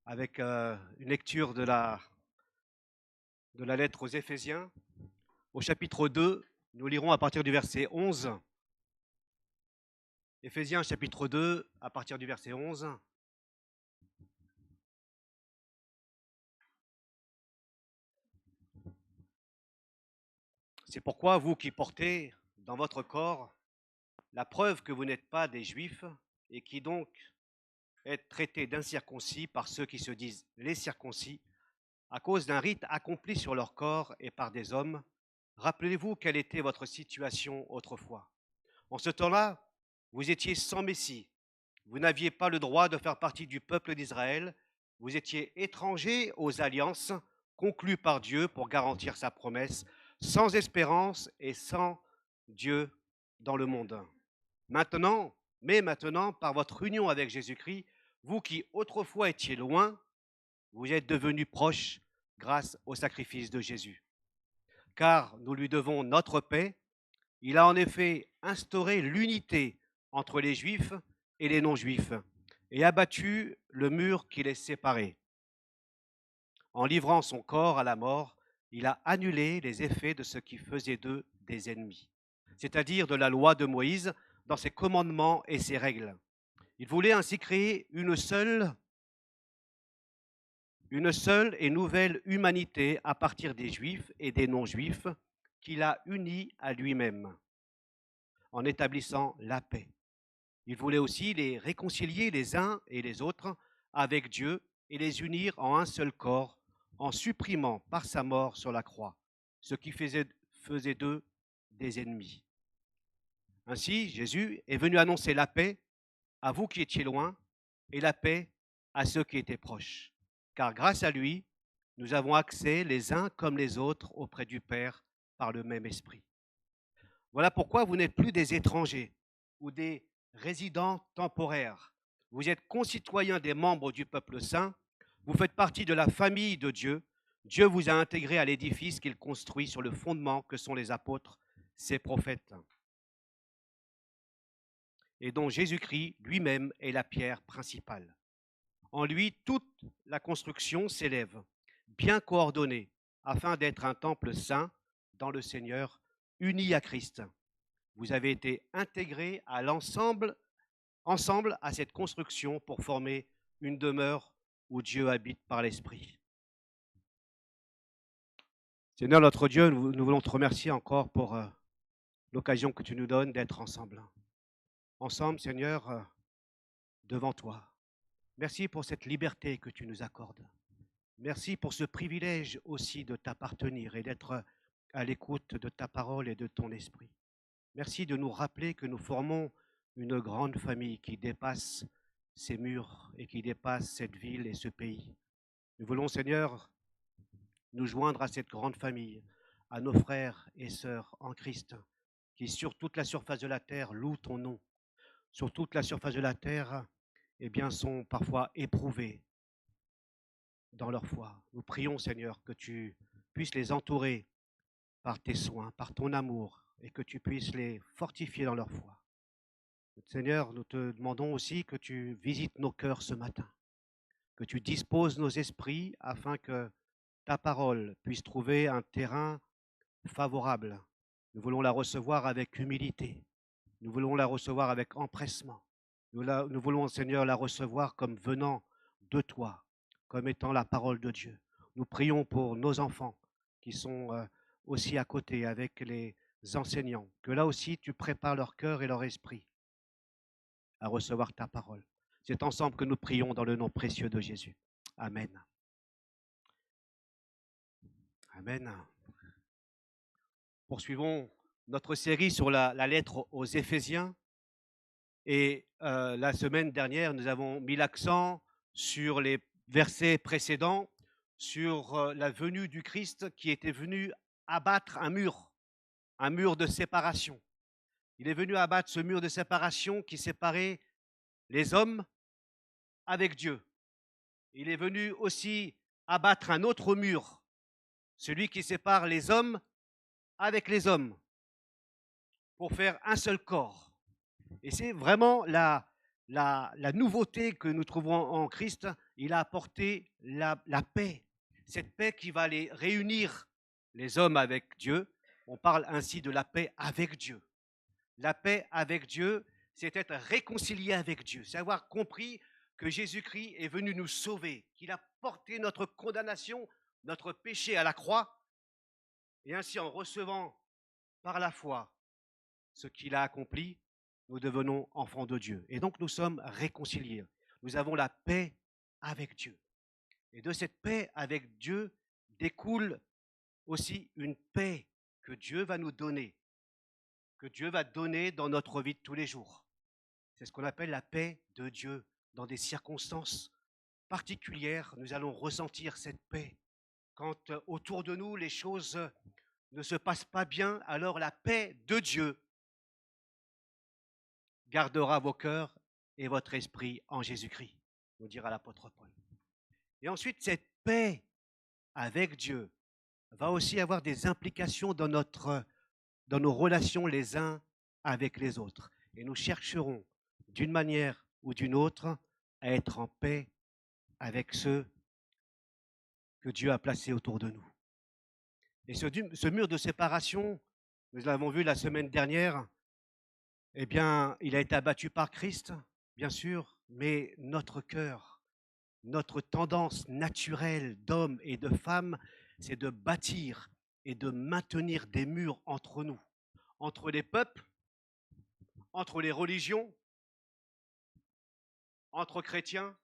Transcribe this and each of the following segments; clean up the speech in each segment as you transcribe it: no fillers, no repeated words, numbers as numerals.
avec une lecture de la lettre aux Éphésiens. Au chapitre 2, nous lirons à partir du verset 11. Éphésiens chapitre 2, à partir du verset 11. C'est pourquoi vous qui portez dans votre corps la preuve que vous n'êtes pas des Juifs et qui donc êtes traités d'incirconcis par ceux qui se disent les circoncis à cause d'un rite accompli sur leur corps et par des hommes, rappelez-vous quelle était votre situation autrefois. En ce temps-là, vous étiez sans Messie, vous n'aviez pas le droit de faire partie du peuple d'Israël, vous étiez étrangers aux alliances conclues par Dieu pour garantir sa promesse, sans espérance et sans Dieu dans le monde. Maintenant, par votre union avec Jésus-Christ, vous qui autrefois étiez loin, vous êtes devenus proches grâce au sacrifice de Jésus. Car nous lui devons notre paix. Il a en effet instauré l'unité entre les Juifs et les non-Juifs et abattu le mur qui les séparait. En livrant son corps à la mort, il a annulé les effets de ce qui faisait d'eux des ennemis, c'est-à-dire de la loi de Moïse dans ses commandements et ses règles. Il voulait ainsi créer une seule et nouvelle humanité à partir des Juifs et des non-Juifs qu'il a unis à lui-même en établissant la paix. Il voulait aussi les réconcilier les uns et les autres avec Dieu et les unir en un seul corps en supprimant par sa mort sur la croix ce qui faisait d'eux des ennemis. Ainsi, Jésus est venu annoncer la paix à vous qui étiez loin et la paix à ceux qui étaient proches. Car grâce à lui, nous avons accès les uns comme les autres auprès du Père par le même esprit. Voilà pourquoi vous n'êtes plus des étrangers ou des résidents temporaires. Vous êtes concitoyens des membres du peuple saint. Vous faites partie de la famille de Dieu. Dieu vous a intégrés à l'édifice qu'il construit sur le fondement que sont les apôtres, ses prophètes, et dont Jésus-Christ lui-même est la pierre principale. En lui, toute la construction s'élève, bien coordonnée, afin d'être un temple saint dans le Seigneur, uni à Christ. Vous avez été intégrés ensemble à cette construction pour former une demeure où Dieu habite par l'Esprit. Seigneur notre Dieu, nous voulons te remercier encore pour l'occasion que tu nous donnes d'être ensemble. Ensemble, Seigneur, devant toi. Merci pour cette liberté que tu nous accordes. Merci pour ce privilège aussi de t'appartenir et d'être à l'écoute de ta parole et de ton esprit. Merci de nous rappeler que nous formons une grande famille qui dépasse ces murs et qui dépasse cette ville et ce pays. Nous voulons, Seigneur, nous joindre à cette grande famille, à nos frères et sœurs en Christ, qui sur toute la surface de la terre louent ton nom. Sur toute la surface de la terre, eh bien, sont parfois éprouvés dans leur foi. Nous prions, Seigneur, que tu puisses les entourer par tes soins, par ton amour, et que tu puisses les fortifier dans leur foi. Seigneur, nous te demandons aussi que tu visites nos cœurs ce matin, que tu disposes nos esprits afin que ta parole puisse trouver un terrain favorable. Nous voulons la recevoir avec humilité, nous voulons la recevoir avec empressement, nous voulons, Seigneur, la recevoir comme venant de toi, comme étant la parole de Dieu. Nous prions pour nos enfants qui sont aussi à côté avec les enseignants, que là aussi tu prépares leur cœur et leur esprit à recevoir ta parole. C'est ensemble que nous prions dans le nom précieux de Jésus. Amen. Amen. Poursuivons notre série sur la lettre aux Éphésiens. Et la semaine dernière, nous avons mis l'accent sur les versets précédents, sur la venue du Christ qui était venu abattre un mur de séparation. Il est venu abattre ce mur de séparation qui séparait les hommes avec Dieu. Il est venu aussi abattre un autre mur, celui qui sépare les hommes avec les hommes, pour faire un seul corps. Et c'est vraiment la nouveauté que nous trouvons en Christ, il a apporté la paix. Cette paix qui va les réunir, les hommes avec Dieu. On parle ainsi de la paix avec Dieu. La paix avec Dieu, c'est être réconcilié avec Dieu. C'est avoir compris que Jésus-Christ est venu nous sauver, qu'il a porté notre condamnation, notre péché à la croix. Et ainsi, en recevant par la foi ce qu'il a accompli, nous devenons enfants de Dieu. Et donc, nous sommes réconciliés. Nous avons la paix avec Dieu. Et de cette paix avec Dieu découle aussi une paix que Dieu va nous donner, que Dieu va donner dans notre vie de tous les jours. C'est ce qu'on appelle la paix de Dieu. Dans des circonstances particulières, nous allons ressentir cette paix. Quand autour de nous, les choses ne se passent pas bien, alors la paix de Dieu gardera vos cœurs et votre esprit en Jésus-Christ, nous dira l'apôtre Paul. Et ensuite, cette paix avec Dieu va aussi avoir des implications dans nos relations les uns avec les autres. Et nous chercherons, d'une manière ou d'une autre, à être en paix avec ceux que Dieu a placés autour de nous. Et ce mur de séparation, nous l'avons vu la semaine dernière, eh bien, il a été abattu par Christ, bien sûr, mais notre cœur, notre tendance naturelle d'hommes et de femmes, c'est de bâtir et de maintenir des murs entre nous, entre les peuples, entre les religions, entre chrétiens.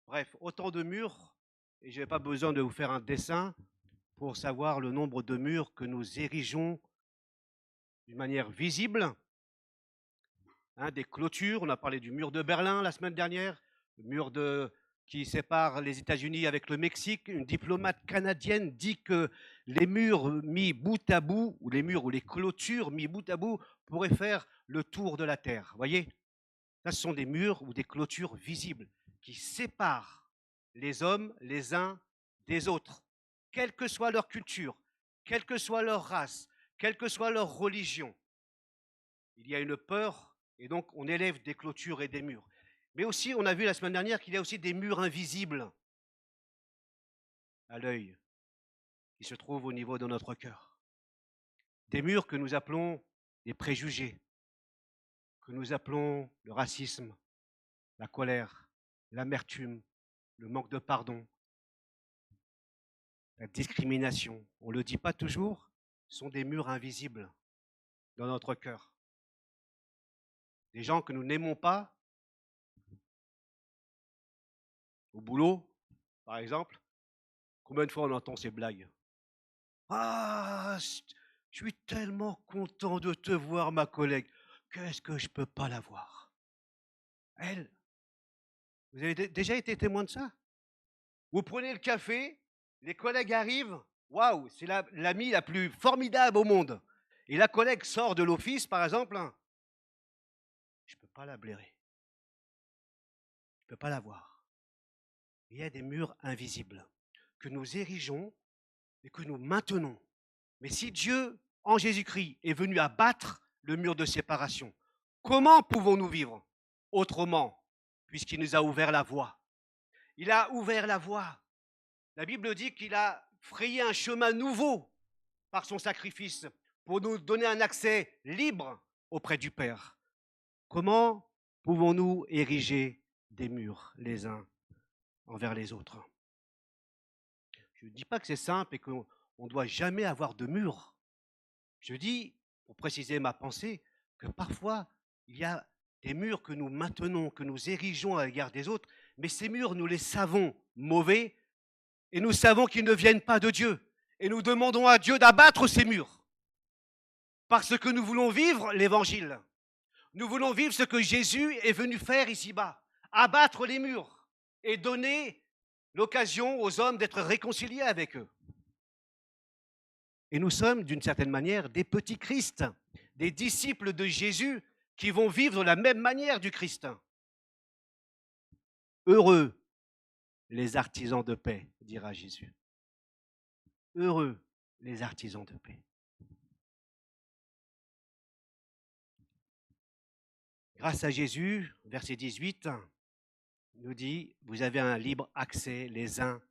Bref, autant de murs, et je n'ai pas besoin de vous faire un dessin pour savoir le nombre de murs que nous érigeons d'une manière visible. Des clôtures, on a parlé du mur de Berlin la semaine dernière, le mur qui sépare les États-Unis avec le Mexique. Une diplomate canadienne dit que les murs mis bout à bout, ou les murs ou les clôtures mis bout à bout, pourraient faire le tour de la Terre. Vous voyez, ça, ce sont des murs ou des clôtures visibles qui séparent les hommes les uns des autres, quelle que soit leur culture, quelle que soit leur race, quelle que soit leur religion. Il y a une peur, et donc on élève des clôtures et des murs. Mais aussi, on a vu la semaine dernière qu'il y a aussi des murs invisibles à l'œil qui se trouvent au niveau de notre cœur. Des murs que nous appelons des préjugés, que nous appelons le racisme, la colère, l'amertume, le manque de pardon, la discrimination. On ne le dit pas toujours, sont des murs invisibles dans notre cœur. Des gens que nous n'aimons pas, au boulot, par exemple. Combien de fois on entend ces blagues? Ah, je suis tellement content de te voir, ma collègue. Qu'est-ce que je ne peux pas la voir? Elle, vous avez déjà été témoin de ça? Vous prenez le café, les collègues arrivent, waouh, c'est l'amie la plus formidable au monde. Et la collègue sort de l'office, par exemple, je ne peux pas la blairer. Je ne peux pas la voir. Il y a des murs invisibles que nous érigeons et que nous maintenons. Mais si Dieu, en Jésus-Christ, est venu abattre le mur de séparation, comment pouvons-nous vivre autrement, puisqu'il nous a ouvert la voie? Il a ouvert la voie. La Bible dit qu'il a frayé un chemin nouveau par son sacrifice pour nous donner un accès libre auprès du Père. Comment pouvons-nous ériger des murs les uns envers les autres? Je ne dis pas que c'est simple et qu'on ne doit jamais avoir de mur. Je dis, pour préciser ma pensée, que parfois, il y a des murs que nous maintenons, que nous érigeons à l'égard des autres, mais ces murs, nous les savons mauvais et nous savons qu'ils ne viennent pas de Dieu. Et nous demandons à Dieu d'abattre ces murs parce que nous voulons vivre l'évangile. Nous voulons vivre ce que Jésus est venu faire ici-bas, abattre les murs et donner l'occasion aux hommes d'être réconciliés avec eux. Et nous sommes, d'une certaine manière, des petits Christ, des disciples de Jésus qui vont vivre de la même manière du Christ. Heureux les artisans de paix, dira Jésus. Heureux les artisans de paix. Grâce à Jésus, verset 18, nous dit, vous avez un libre accès les uns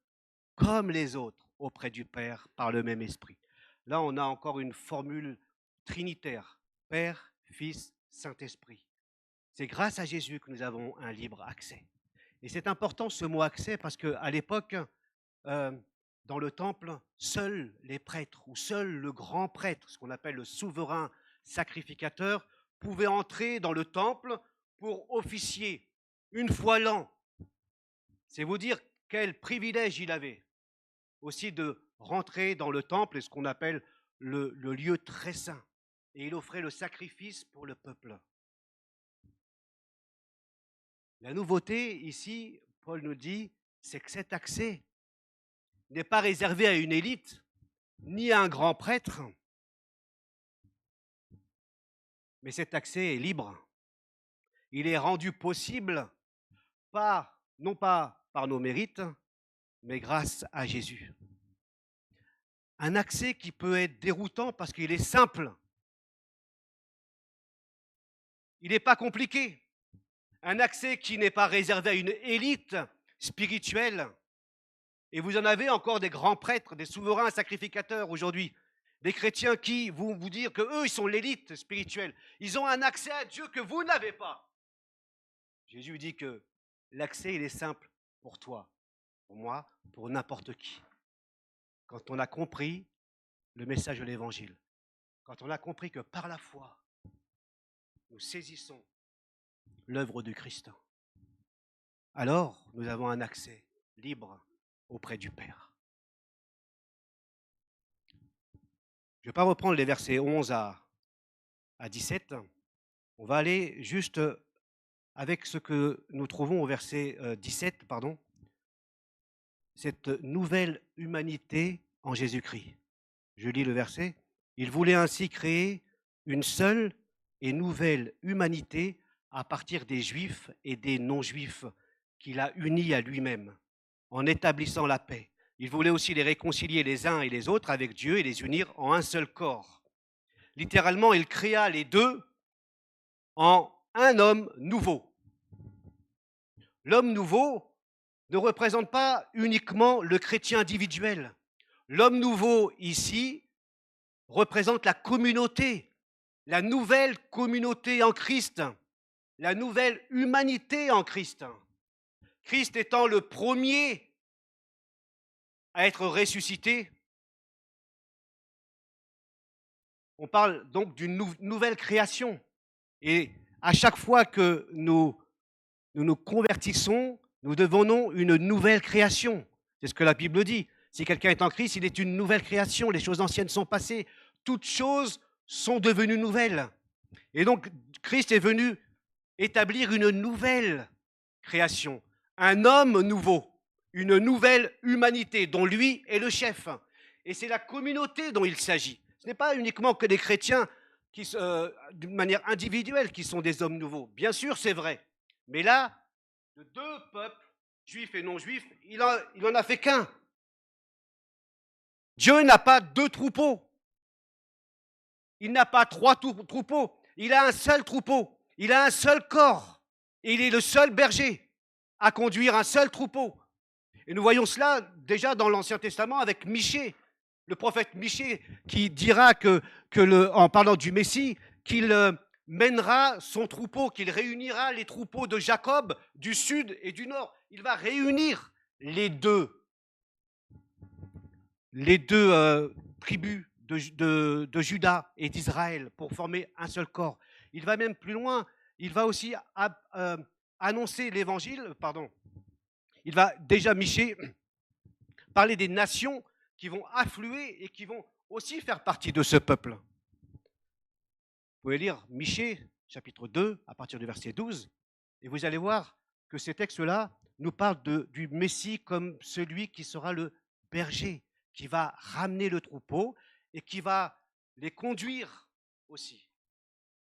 comme les autres auprès du Père par le même esprit. Là, on a encore une formule trinitaire, Père, Fils, Saint-Esprit. C'est grâce à Jésus que nous avons un libre accès. Et c'est important ce mot accès parce qu'à l'époque, dans le temple, seuls les prêtres ou seul le grand prêtre, ce qu'on appelle le souverain sacrificateur, pouvait entrer dans le temple pour officier une fois l'an. C'est vous dire quel privilège il avait aussi de rentrer dans le temple, et ce qu'on appelle le lieu très saint. Et il offrait le sacrifice pour le peuple. La nouveauté ici, Paul nous dit, c'est que cet accès n'est pas réservé à une élite, ni à un grand prêtre, mais cet accès est libre. Il est rendu possible, non pas par nos mérites, mais grâce à Jésus. Un accès qui peut être déroutant parce qu'il est simple. Il n'est pas compliqué. Un accès qui n'est pas réservé à une élite spirituelle. Et vous en avez encore des grands prêtres, des souverains sacrificateurs aujourd'hui, des chrétiens qui vont vous dire qu'eux, ils sont l'élite spirituelle. Ils ont un accès à Dieu que vous n'avez pas. Jésus dit que l'accès, il est simple pour toi, pour moi, pour n'importe qui. Quand on a compris le message de l'Évangile, quand on a compris que par la foi, nous saisissons l'œuvre du Christ, alors nous avons un accès libre auprès du Père. Je ne vais pas reprendre les versets 11 à 17. On va aller juste avec ce que nous trouvons au verset 17, cette nouvelle humanité en Jésus-Christ. Je lis le verset. Il voulait ainsi créer une seule et nouvelle humanité à partir des Juifs et des non-Juifs qu'il a unis à lui-même, en établissant la paix. Il voulait aussi les réconcilier les uns et les autres avec Dieu et les unir en un seul corps. Littéralement, il créa les deux en un homme nouveau. L'homme nouveau ne représente pas uniquement le chrétien individuel. L'homme nouveau ici représente la communauté, la nouvelle communauté en Christ, la nouvelle humanité en Christ. Christ étant le premier à être ressuscité, on parle donc d'une nouvelle création. Et à chaque fois que nous nous convertissons, nous devenons une nouvelle création. C'est ce que la Bible dit. Si quelqu'un est en Christ, il est une nouvelle création. Les choses anciennes sont passées. Toutes choses sont devenues nouvelles. Et donc, Christ est venu établir une nouvelle création. Un homme nouveau. Une nouvelle humanité dont lui est le chef. Et c'est la communauté dont il s'agit. Ce n'est pas uniquement que des chrétiens qui, d'une manière individuelle qui sont des hommes nouveaux. Bien sûr, c'est vrai. Mais là, de deux peuples, juifs et non-juifs, il n'en a fait qu'un. Dieu n'a pas deux troupeaux. Il n'a pas trois troupeaux. Il a un seul troupeau. Il a un seul corps. Et il est le seul berger à conduire un seul troupeau. Et nous voyons cela déjà dans l'Ancien Testament avec Michée, le prophète Michée, qui dira en parlant du Messie, qu'il mènera son troupeau, qu'il réunira les troupeaux de Jacob du sud et du nord. Il va réunir les deux tribus de Juda et d'Israël pour former un seul corps. Il va même plus loin, il va aussi annoncer l'évangile, il va déjà, Michée, parler des nations qui vont affluer et qui vont aussi faire partie de ce peuple. Vous pouvez lire Michée, chapitre 2, à partir du verset 12, et vous allez voir que ces textes-là nous parlent du Messie comme celui qui sera le berger, qui va ramener le troupeau et qui va les conduire aussi.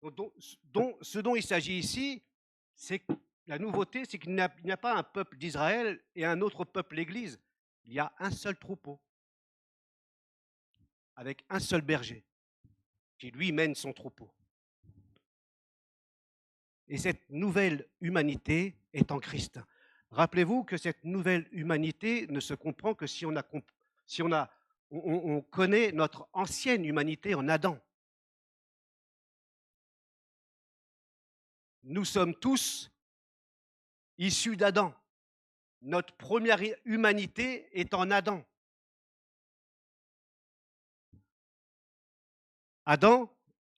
Ce dont il s'agit ici, c'est que la nouveauté, c'est qu'il n'y a pas un peuple d'Israël et un autre peuple, l'Église. Il y a un seul troupeau, avec un seul berger, qui lui mène son troupeau. Et cette nouvelle humanité est en Christ. Rappelez-vous que cette nouvelle humanité ne se comprend que si on connaît notre ancienne humanité en Adam. Nous sommes tous issus d'Adam. Notre première humanité est en Adam. Adam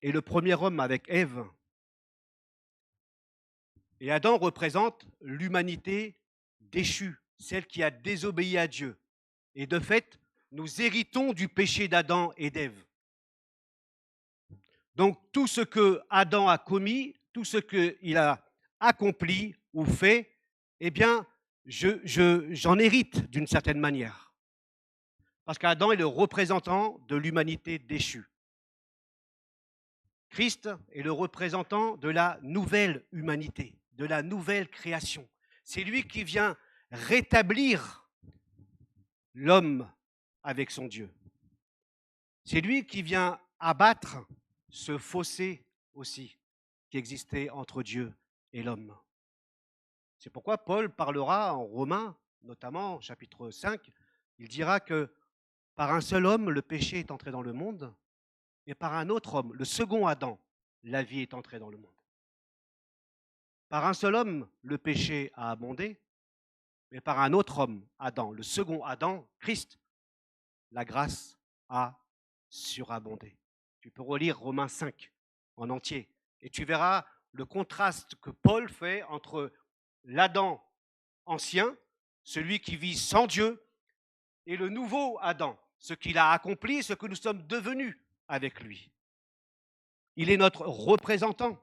est le premier homme avec Ève. Et Adam représente l'humanité déchue, celle qui a désobéi à Dieu. Et de fait, nous héritons du péché d'Adam et d'Ève. Donc tout ce que Adam a commis, tout ce qu'il a accompli ou fait, eh bien, j'en hérite d'une certaine manière. Parce qu'Adam est le représentant de l'humanité déchue. Christ est le représentant de la nouvelle humanité, de la nouvelle création. C'est lui qui vient rétablir l'homme avec son Dieu. C'est lui qui vient abattre ce fossé aussi qui existait entre Dieu et l'homme. C'est pourquoi Paul parlera en Romains, notamment chapitre 5, il dira que par un seul homme, le péché est entré dans le monde, et par un autre homme, le second Adam, la vie est entrée dans le monde. Par un seul homme, le péché a abondé, mais par un autre homme, Adam, le second Adam, Christ, la grâce a surabondé. Tu peux relire Romains 5 en entier, et tu verras le contraste que Paul fait entre l'Adam ancien, celui qui vit sans Dieu, et le nouveau Adam, ce qu'il a accompli, ce que nous sommes devenus avec lui. Il est notre représentant.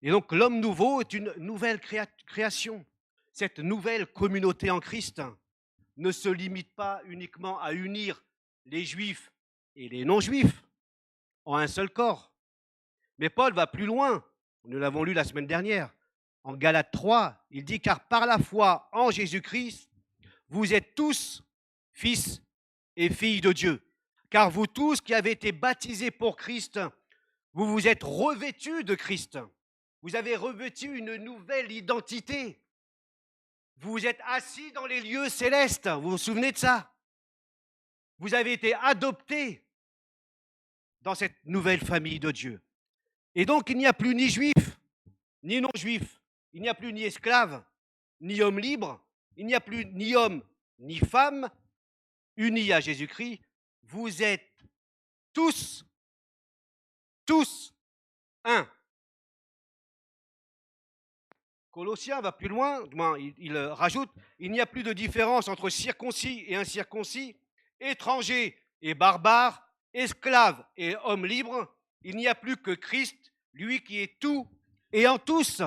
Et donc l'homme nouveau est une nouvelle création. Cette nouvelle communauté en Christ ne se limite pas uniquement à unir les juifs et les non-juifs en un seul corps. Mais Paul va plus loin. Nous l'avons lu la semaine dernière. En Galates 3, il dit « Car par la foi en Jésus-Christ, vous êtes tous fils et filles de Dieu. Car vous tous qui avez été baptisés pour Christ, vous vous êtes revêtus de Christ. Vous avez revêtu une nouvelle identité. Vous vous êtes assis dans les lieux célestes. Vous vous souvenez de ça? Vous avez été adoptés dans cette nouvelle famille de Dieu. Et donc, il n'y a plus ni juif, ni non-juif. Il n'y a plus ni esclave, ni homme libre. Il n'y a plus ni homme, ni femme, unis à Jésus-Christ. Vous êtes tous un. Colossiens va plus loin, il rajoute, il n'y a plus de différence entre circoncis et incirconcis, étrangers et barbares, esclaves et hommes libres. Il n'y a plus que Christ, lui qui est tout et en tous.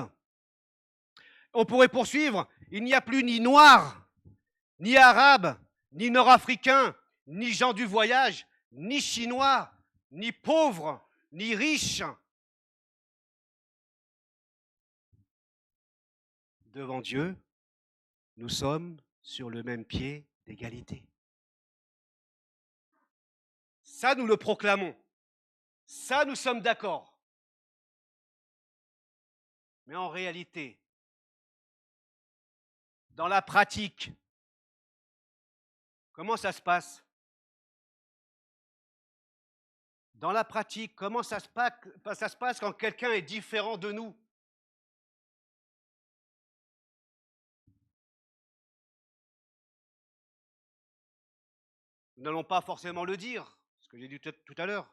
On pourrait poursuivre, il n'y a plus ni noirs, ni arabes, ni nord-africains, ni gens du voyage, ni chinois, ni pauvres, ni riches. Devant Dieu, nous sommes sur le même pied d'égalité. Ça, nous le proclamons. Ça, nous sommes d'accord. Mais en réalité, dans la pratique, comment ça se passe? Dans la pratique, comment ça se passe quand quelqu'un est différent de nous? Nous n'allons pas forcément le dire, ce que j'ai dit tout à l'heure,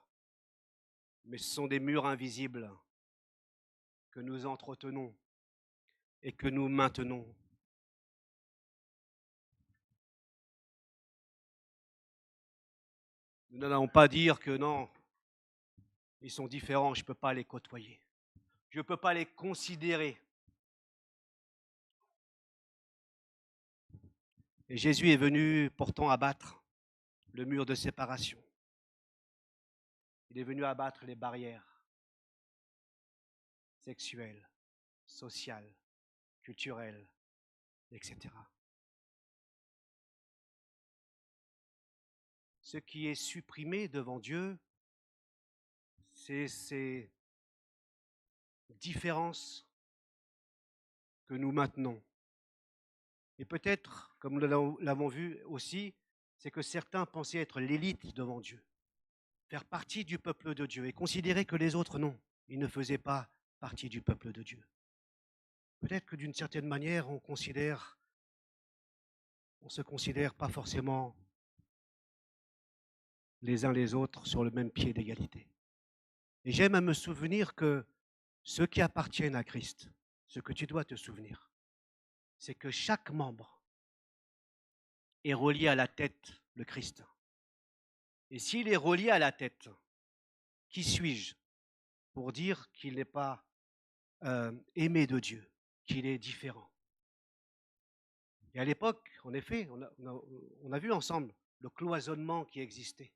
mais ce sont des murs invisibles que nous entretenons et que nous maintenons. Nous n'allons pas dire que non, ils sont différents, je ne peux pas les côtoyer. Je ne peux pas les considérer. Et Jésus est venu pourtant abattre le mur de séparation. Il est venu abattre les barrières sexuelles, sociales, culturelles, etc. Ce qui est supprimé devant Dieu, c'est ces différences que nous maintenons Et peut-être, comme nous l'avons vu aussi, c'est que certains pensaient être l'élite devant Dieu, faire partie du peuple de Dieu et considérer que les autres, non, ils ne faisaient pas partie du peuple de Dieu. Peut-être que d'une certaine manière, on se considère pas forcément les uns les autres sur le même pied d'égalité. Et j'aime à me souvenir que ceux qui appartiennent à Christ, ce que tu dois te souvenir, c'est que chaque membre est relié à la tête, le Christ. Et s'il est relié à la tête, qui suis-je pour dire qu'il n'est pas aimé de Dieu, qu'il est différent? Et à l'époque, en effet, on a vu ensemble le cloisonnement qui existait.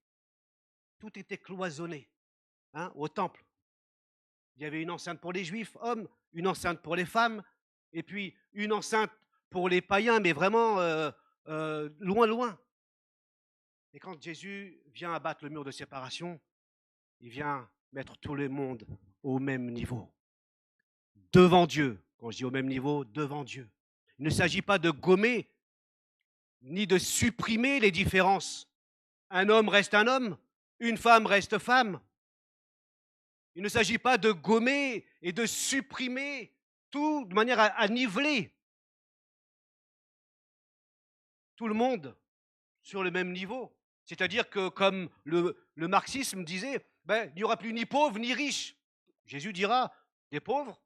Tout était cloisonné, hein, au temple. Il y avait une enceinte pour les juifs, hommes, une enceinte pour les femmes, et puis une enceinte pour les païens, mais vraiment loin, loin. Et quand Jésus vient abattre le mur de séparation, il vient mettre tout le monde au même niveau, devant Dieu. Quand je dis au même niveau, devant Dieu. Il ne s'agit pas de gommer ni de supprimer les différences. Un homme reste un homme, une femme reste femme. Il ne s'agit pas de gommer et de supprimer tout de manière à niveler tout le monde sur le même niveau. C'est-à-dire que, comme le marxisme disait, ben, il n'y aura plus ni pauvres ni riches. Jésus dira, des pauvres,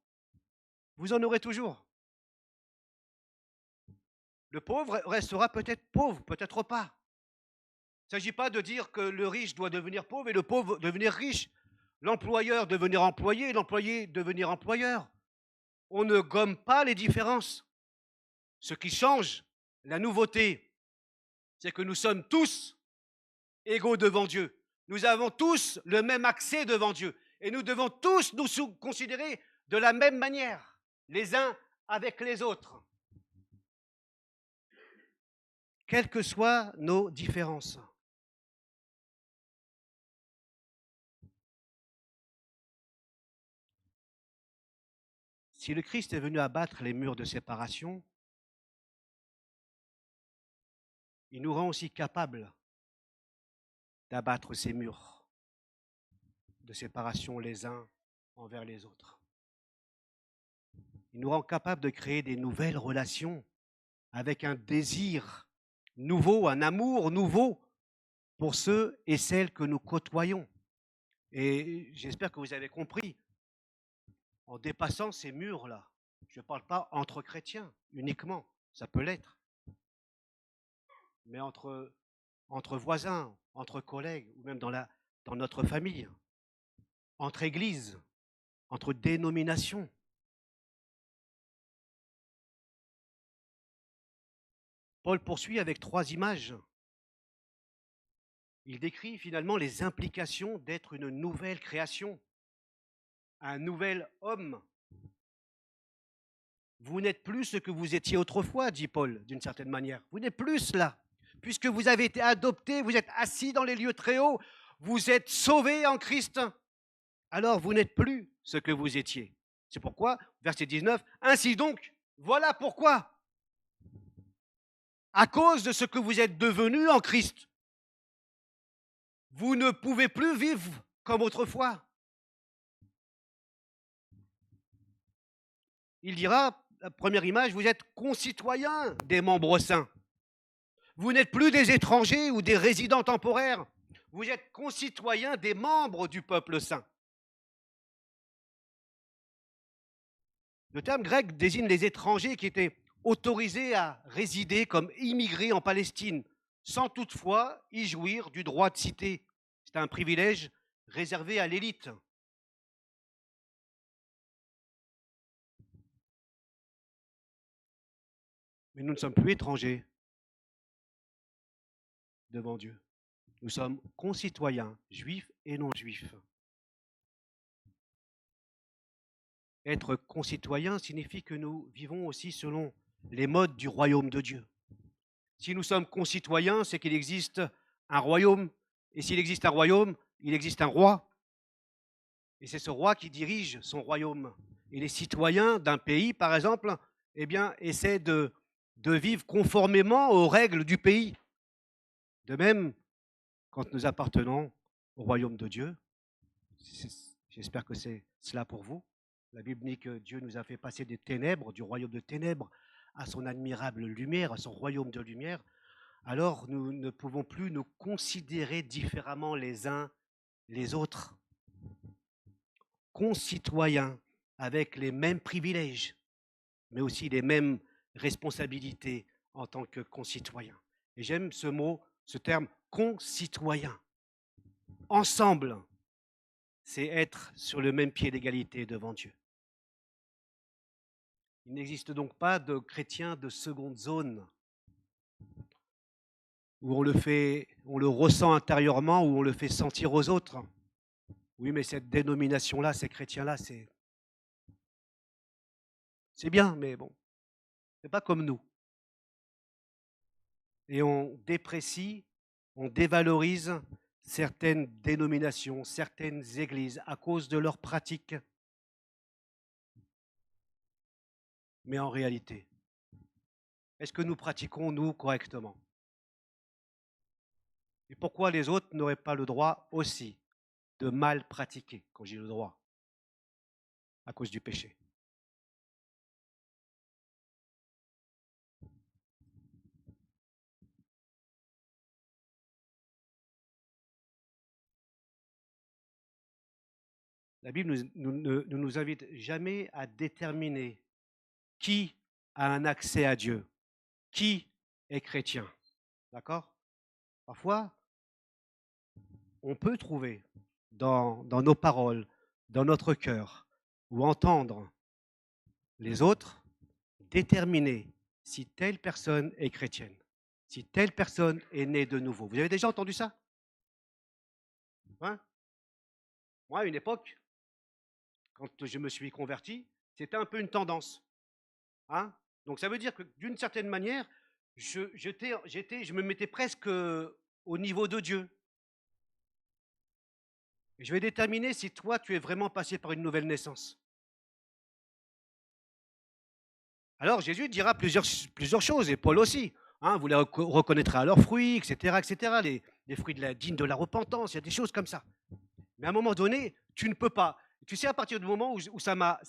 vous en aurez toujours. Le pauvre restera peut-être pauvre, peut-être pas. Il ne s'agit pas de dire que le riche doit devenir pauvre et le pauvre devenir riche. L'employeur devenir employé, l'employé devenir employeur. On ne gomme pas les différences. Ce qui change, la nouveauté, c'est que nous sommes tous égaux devant Dieu. Nous avons tous le même accès devant Dieu. Et nous devons tous nous considérer de la même manière, les uns avec les autres, quelles que soient nos différences. Si le Christ est venu abattre les murs de séparation, il nous rend aussi capables d'abattre ces murs de séparation les uns envers les autres. Il nous rend capables de créer des nouvelles relations avec un désir nouveau, un amour nouveau pour ceux et celles que nous côtoyons. Et j'espère que vous avez compris, en dépassant ces murs-là, je ne parle pas entre chrétiens uniquement, ça peut l'être, mais entre voisins, entre collègues, ou même dans notre famille, entre églises, entre dénominations. Paul poursuit avec 3 images. Il décrit finalement les implications d'être une nouvelle création, un nouvel homme. Vous n'êtes plus ce que vous étiez autrefois, dit Paul, d'une certaine manière. Vous n'êtes plus cela, puisque vous avez été adoptés, vous êtes assis dans les lieux très hauts, vous êtes sauvés en Christ. Alors vous n'êtes plus ce que vous étiez. C'est pourquoi, verset 19, ainsi donc, voilà pourquoi, à cause de ce que vous êtes devenus en Christ, vous ne pouvez plus vivre comme autrefois. Il dira, la première image, vous êtes concitoyens des membres saints. Vous n'êtes plus des étrangers ou des résidents temporaires. Vous êtes concitoyens des membres du peuple saint. Le terme grec désigne les étrangers qui étaient autorisés à résider comme immigrés en Palestine, sans toutefois y jouir du droit de cité. C'est un privilège réservé à l'élite. Mais nous ne sommes plus étrangers devant Dieu. Nous sommes concitoyens, juifs et non juifs. Être concitoyen signifie que nous vivons aussi selon les modes du royaume de Dieu. Si nous sommes concitoyens, c'est qu'il existe un royaume. Et s'il existe un royaume, il existe un roi. Et c'est ce roi qui dirige son royaume. Et les citoyens d'un pays, par exemple, eh bien, essaient de de vivre conformément aux règles du pays. De même, quand nous appartenons au royaume de Dieu, j'espère que c'est cela pour vous. La Bible dit que Dieu nous a fait passer des ténèbres, du royaume de ténèbres, à son admirable lumière, à son royaume de lumière. Alors nous ne pouvons plus nous considérer différemment les uns les autres, concitoyens avec les mêmes privilèges, mais aussi les mêmes responsabilités en tant que concitoyens. Et j'aime ce mot, ce terme concitoyen. Ensemble, c'est être sur le même pied d'égalité devant Dieu. Il n'existe donc pas de chrétien de seconde zone où on le ressent intérieurement, où on le fait sentir aux autres. Oui, mais cette dénomination-là, ces chrétiens-là, c'est bien, mais bon, c'est pas comme nous. Et on déprécie, on dévalorise certaines dénominations, certaines églises à cause de leurs pratiques. Mais en réalité, est-ce que nous pratiquons, nous, correctement? Et pourquoi les autres n'auraient pas le droit aussi de mal pratiquer, quand j'ai le droit, à cause du péché? La Bible ne nous invite jamais à déterminer qui a un accès à Dieu, qui est chrétien. D'accord? Parfois, on peut trouver dans nos paroles, dans notre cœur, ou entendre les autres déterminer si telle personne est chrétienne, si telle personne est née de nouveau. Vous avez déjà entendu ça? Hein? Moi, à une époque, quand je me suis converti, c'était un peu une tendance. Hein? Donc ça veut dire que d'une certaine manière, je me mettais presque au niveau de Dieu. Et je vais déterminer si toi, tu es vraiment passé par une nouvelle naissance. Alors Jésus dira plusieurs choses, et Paul aussi. Hein, vous les reconnaîtrez à leurs fruits, etc., etc. Les fruits dignes de la repentance, il y a des choses comme ça. Mais à un moment donné, tu ne peux pas. Tu sais, à partir du moment où ça m'a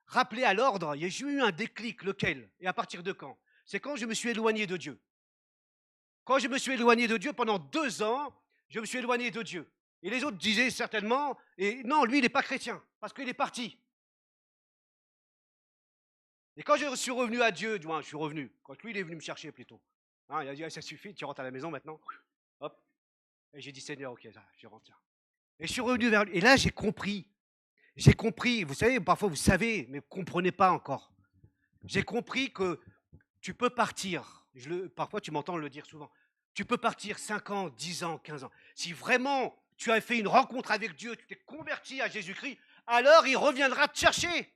rappelé à l'ordre, j'ai eu un déclic, lequel? Et à partir de quand? C'est quand je me suis éloigné de Dieu. Quand je me suis éloigné de Dieu, pendant 2 ans, je me suis éloigné de Dieu. Et les autres disaient certainement, et non, lui, il n'est pas chrétien, parce qu'il est parti. Et quand je suis revenu à Dieu, je suis revenu, quand lui, il est venu me chercher plutôt. Hein, il a dit, ah, ça suffit, tu rentres à la maison maintenant. Hop. Et j'ai dit, Seigneur, ok, ça, je rentre là. Et je suis revenu vers lui. Et là, j'ai compris. J'ai compris. Vous savez, parfois, vous savez, mais vous ne comprenez pas encore. J'ai compris que tu peux partir. Parfois, tu m'entends le dire souvent. Tu peux partir 5 ans, 10 ans, 15 ans. Si vraiment tu as fait une rencontre avec Dieu, tu t'es converti à Jésus-Christ, alors il reviendra te chercher.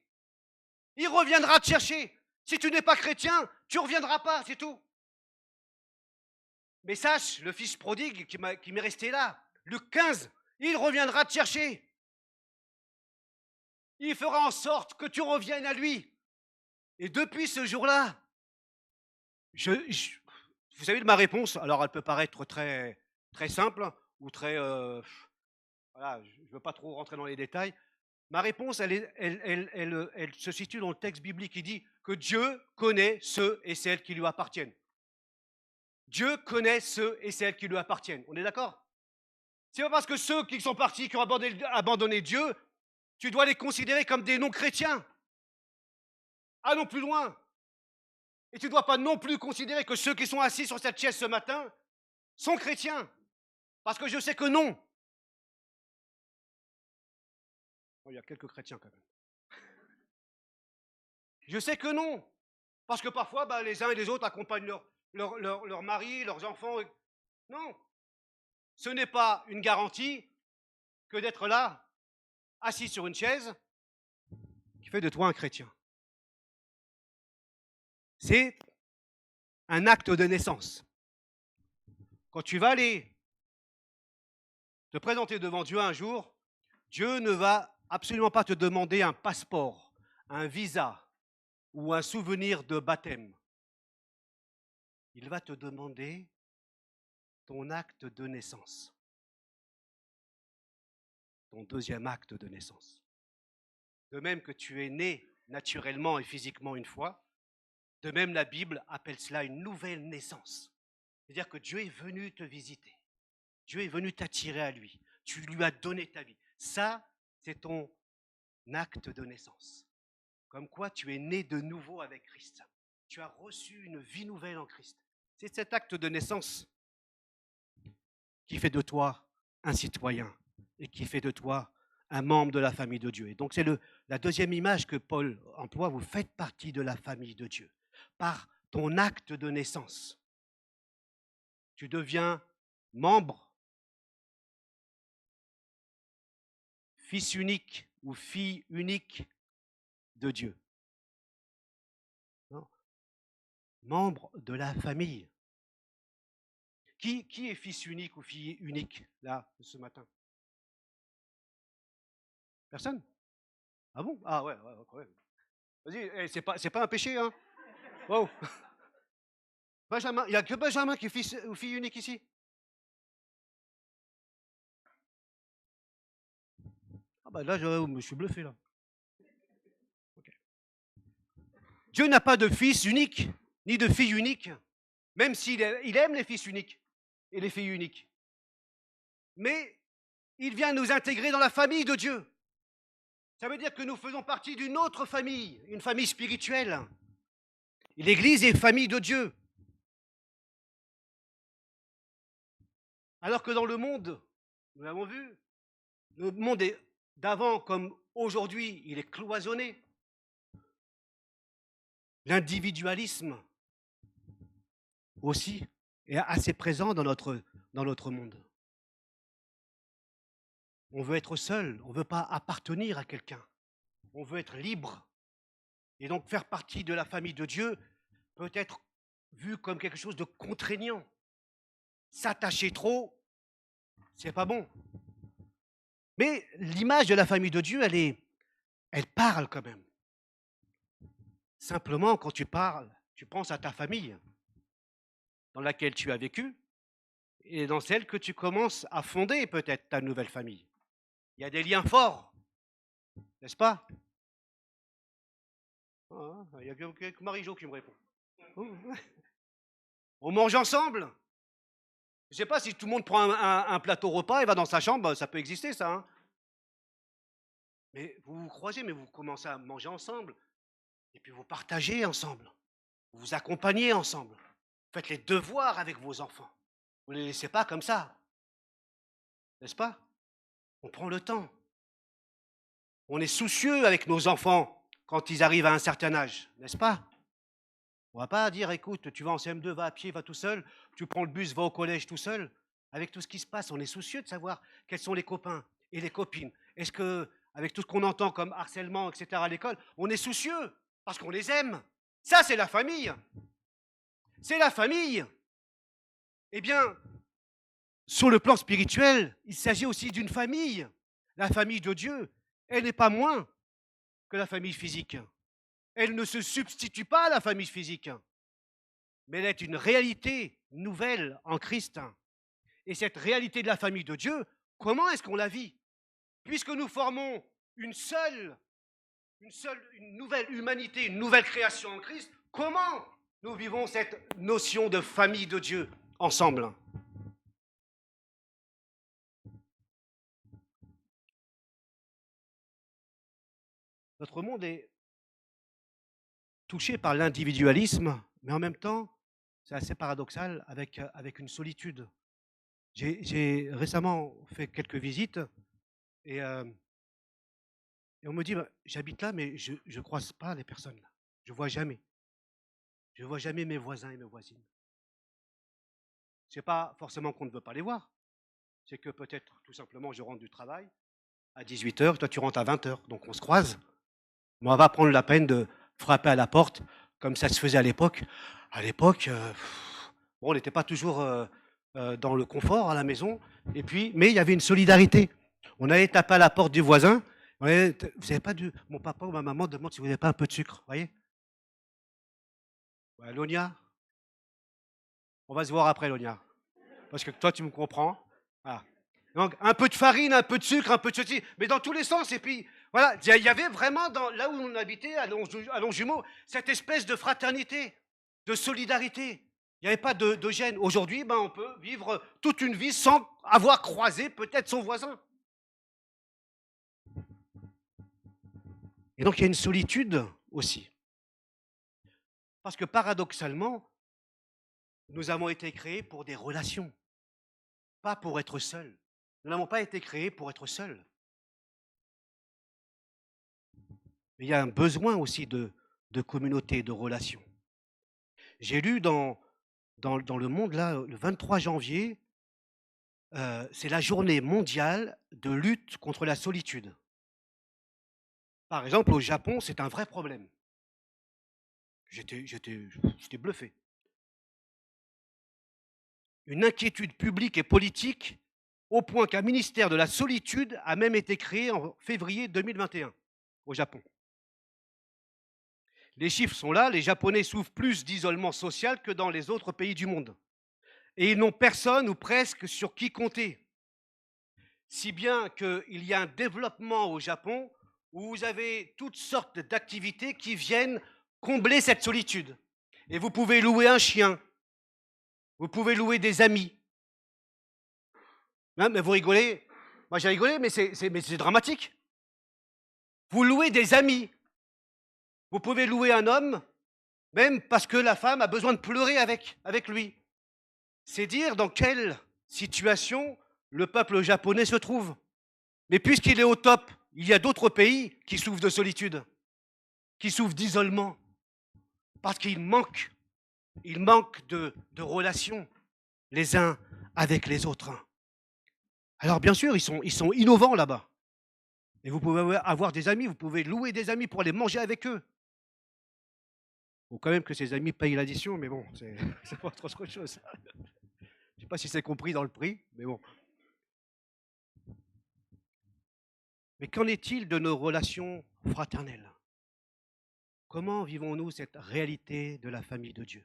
Il reviendra te chercher. Si tu n'es pas chrétien, tu ne reviendras pas, c'est tout. Mais sache, le fils prodigue qui m'est resté là, Luc 15, il reviendra te chercher. Il fera en sorte que tu reviennes à lui. Et depuis ce jour-là, vous savez, ma réponse, alors elle peut paraître très, très simple ou très... voilà, je ne veux pas trop rentrer dans les détails. Ma réponse, elle se situe dans le texte biblique qui dit que Dieu connaît ceux et celles qui lui appartiennent. Dieu connaît ceux et celles qui lui appartiennent. On est d'accord? C'est pas parce que ceux qui sont partis, qui ont abandonné Dieu, tu dois les considérer comme des non-chrétiens. Allons plus loin. Et tu ne dois pas non plus considérer que ceux qui sont assis sur cette chaise ce matin sont chrétiens. Parce que je sais que non. Bon, il y a quelques chrétiens quand même. Je sais que non. Parce que parfois, les uns et les autres accompagnent leur mari, leurs enfants. Non. Ce n'est pas une garantie que d'être là, assis sur une chaise, qui fait de toi un chrétien. C'est un acte de naissance. Quand tu vas aller te présenter devant Dieu un jour, Dieu ne va absolument pas te demander un passeport, un visa, ou un souvenir de baptême. Il va te demander ton acte de naissance, ton deuxième acte de naissance. De même que tu es né naturellement et physiquement une fois, de même la Bible appelle cela une nouvelle naissance. C'est-à-dire que Dieu est venu te visiter. Dieu est venu t'attirer à lui. Tu lui as donné ta vie. Ça, c'est ton acte de naissance. Comme quoi tu es né de nouveau avec Christ. Tu as reçu une vie nouvelle en Christ. C'est cet acte de naissance qui fait de toi un citoyen et qui fait de toi un membre de la famille de Dieu. Et donc c'est la deuxième image que Paul emploie, vous faites partie de la famille de Dieu. Par ton acte de naissance, tu deviens membre, fils unique ou fille unique de Dieu. Non. Membre de la famille. Qui est fils unique ou fille unique, là, ce matin? Personne? Ah bon? Ah ouais, quand même. Vas-y, c'est pas un péché, hein? Wow. Benjamin, il n'y a que Benjamin qui est fils ou fille unique ici? Ah bah là, je suis bluffé, là. Okay. Dieu n'a pas de fils unique, ni de fille unique, même s'il aime les fils uniques et les filles uniques. Mais il vient nous intégrer dans la famille de Dieu. Ça veut dire que nous faisons partie d'une autre famille, une famille spirituelle. L'Église est famille de Dieu. Alors que dans le monde, nous l'avons vu, le monde d'avant comme aujourd'hui, il est cloisonné. L'individualisme aussi est assez présent dans notre monde. On veut être seul, on ne veut pas appartenir à quelqu'un. On veut être libre. Et donc faire partie de la famille de Dieu peut être vu comme quelque chose de contraignant. S'attacher trop, c'est pas bon. Mais l'image de la famille de Dieu, elle parle quand même. Simplement, quand tu parles, tu penses à ta famille dans laquelle tu as vécu et dans celle que tu commences à fonder peut-être ta nouvelle famille. Il y a des liens forts, n'est-ce pas? Il n'y a que Marie-Jo qui me répond. On mange ensemble. Je ne sais pas si tout le monde prend un plateau repas et va dans sa chambre, ça peut exister ça. Hein. Mais vous vous croisez, mais vous commencez à manger ensemble. Et puis vous partagez ensemble. Vous vous accompagnez ensemble. Vous faites les devoirs avec vos enfants. Vous ne les laissez pas comme ça. N'est-ce pas? On prend le temps. On est soucieux avec nos enfants quand ils arrivent à un certain âge, n'est-ce pas? On ne va pas dire, écoute, tu vas en CM2, va à pied, va tout seul, tu prends le bus, va au collège tout seul. Avec tout ce qui se passe, on est soucieux de savoir quels sont les copains et les copines. Est-ce que, avec tout ce qu'on entend comme harcèlement, etc. à l'école, on est soucieux parce qu'on les aime. Ça, c'est la famille. C'est la famille. Eh bien, sur le plan spirituel, il s'agit aussi d'une famille. La famille de Dieu, elle n'est pas moins que la famille physique. Elle ne se substitue pas à la famille physique, mais elle est une réalité nouvelle en Christ. Et cette réalité de la famille de Dieu, comment est-ce qu'on la vit? Puisque nous formons une nouvelle humanité, une nouvelle création en Christ, comment nous vivons cette notion de famille de Dieu ensemble? Notre monde est touché par l'individualisme, mais en même temps, c'est assez paradoxal avec une solitude. J'ai récemment fait quelques visites et on me dit, bah, j'habite là, mais je ne croise pas les personnes là. Je ne vois jamais. Je ne vois jamais mes voisins et mes voisines. Ce n'est pas forcément qu'on ne veut pas les voir. C'est que peut-être, tout simplement, je rentre du travail à 18h, toi tu rentres à 20h, donc on se croise. Mais on va prendre la peine de frapper à la porte, comme ça se faisait à l'époque. À l'époque, bon, on n'était pas toujours dans le confort à la maison, mais il y avait une solidarité. On allait taper à la porte du voisin. Vous n'avez pas mon papa ou ma maman demande si vous n'avez pas un peu de sucre, voyez. Ouais, Lonia, on va se voir après, Lonia. Parce que toi, tu me comprends. Voilà. Donc, un peu de farine, un peu de sucre, un peu de ceci, mais dans tous les sens. Et puis, voilà, il y avait vraiment, là où on habitait, à Longjumeau, cette espèce de fraternité, de solidarité. Il n'y avait pas de gêne. Aujourd'hui, ben, on peut vivre toute une vie sans avoir croisé peut-être son voisin. Et donc, il y a une solitude aussi. Parce que paradoxalement, nous avons été créés pour des relations, pas pour être seuls. Nous n'avons pas été créés pour être seuls. Mais il y a un besoin aussi de communauté, de relations. J'ai lu dans Le Monde, là, le 23 janvier, c'est la journée mondiale de lutte contre la solitude. Par exemple, au Japon, c'est un vrai problème. J'étais bluffé. Une inquiétude publique et politique au point qu'un ministère de la solitude a même été créé en février 2021 au Japon. Les chiffres sont là, les Japonais souffrent plus d'isolement social que dans les autres pays du monde. Et ils n'ont personne ou presque sur qui compter. Si bien qu'il y a un développement au Japon où vous avez toutes sortes d'activités qui viennent combler cette solitude. Et vous pouvez louer un chien, vous pouvez louer des amis. Hein, mais vous rigolez, moi j'ai rigolé, mais c'est dramatique. Vous louez des amis, vous pouvez louer un homme, même parce que la femme a besoin de pleurer avec lui. C'est dire dans quelle situation le peuple japonais se trouve. Mais puisqu'il est au top, il y a d'autres pays qui souffrent de solitude, qui souffrent d'isolement, parce qu'il manque de relations les uns avec les autres. Alors bien sûr, ils sont innovants là-bas. Et vous pouvez avoir des amis, vous pouvez louer des amis pour aller manger avec eux. Il faut quand même que ces amis payent l'addition, mais bon, c'est pas autre chose. Je ne sais pas si c'est compris dans le prix, mais bon. Mais qu'en est-il de nos relations fraternelles? Comment vivons-nous cette réalité de la famille de Dieu?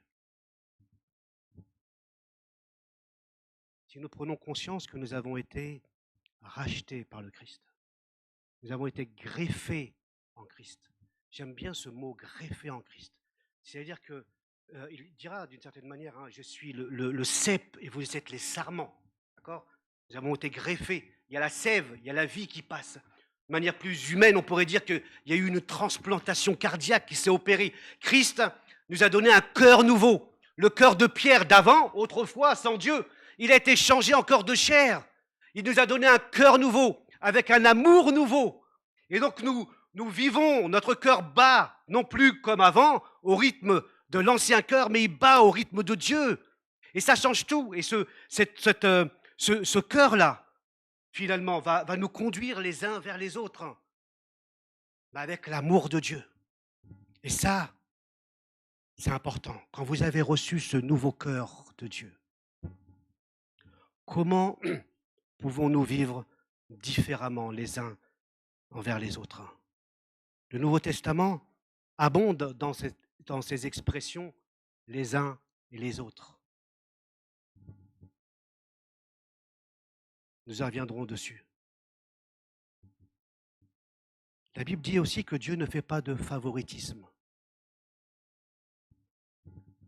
Si nous prenons conscience que nous avons été rachetés par le Christ, nous avons été greffés en Christ. J'aime bien ce mot greffé en Christ. C'est-à-dire que il dira d'une certaine manière, hein, je suis le cep et vous êtes les sarments. D'accord? Nous avons été greffés. Il y a la sève, il y a la vie qui passe. De manière plus humaine, on pourrait dire qu'il y a eu une transplantation cardiaque qui s'est opérée. Christ nous a donné un cœur nouveau. Le cœur de pierre d'avant, autrefois, sans Dieu, il a été changé en cœur de chair. Il nous a donné un cœur nouveau, avec un amour nouveau. Et donc nous vivons, notre cœur bat, non plus comme avant, au rythme de l'ancien cœur, mais il bat au rythme de Dieu. Et ça change tout. Et ce cœur-là, finalement, va nous conduire les uns vers les autres, avec l'amour de Dieu. Et ça, c'est important. Quand vous avez reçu ce nouveau cœur de Dieu, comment pouvons-nous vivre différemment les uns envers les autres? Le Nouveau Testament abonde dans ces expressions les uns et les autres. Nous y reviendrons dessus. La Bible dit aussi que Dieu ne fait pas de favoritisme.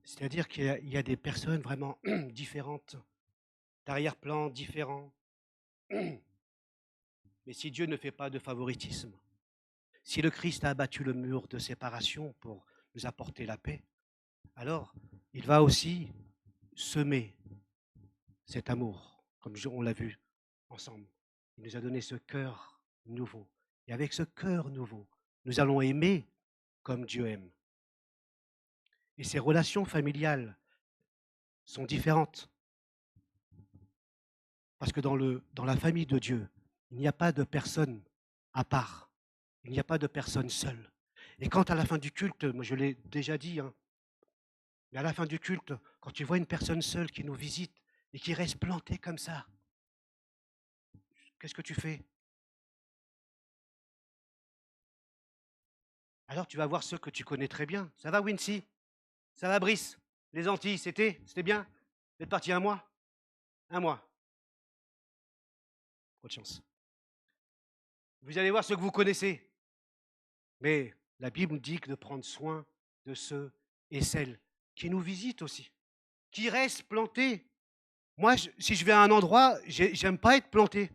C'est-à-dire qu'il y a des personnes vraiment différentes, d'arrière-plan différents. Mais si Dieu ne fait pas de favoritisme, si le Christ a abattu le mur de séparation pour nous apporter la paix, alors il va aussi semer cet amour, comme on l'a vu ensemble. Il nous a donné ce cœur nouveau. Et avec ce cœur nouveau, nous allons aimer comme Dieu aime. Et ces relations familiales sont différentes. Parce que dans la famille de Dieu, il n'y a pas de personne à part. Il n'y a pas de personne seule. Et quand à la fin du culte, moi je l'ai déjà dit, hein, mais à la fin du culte, quand tu vois une personne seule qui nous visite et qui reste plantée comme ça, qu'est-ce que tu fais? Alors tu vas voir ceux que tu connais très bien. Ça va, Wincy? Ça va, Brice? Les Antilles, c'était bien? Vous êtes parti un mois? Un mois. Trop de chance. Vous allez voir ceux que vous connaissez. Mais la Bible nous dit que de prendre soin de ceux et celles qui nous visitent aussi, qui restent plantés. Moi, si je vais à un endroit, j'aime pas être planté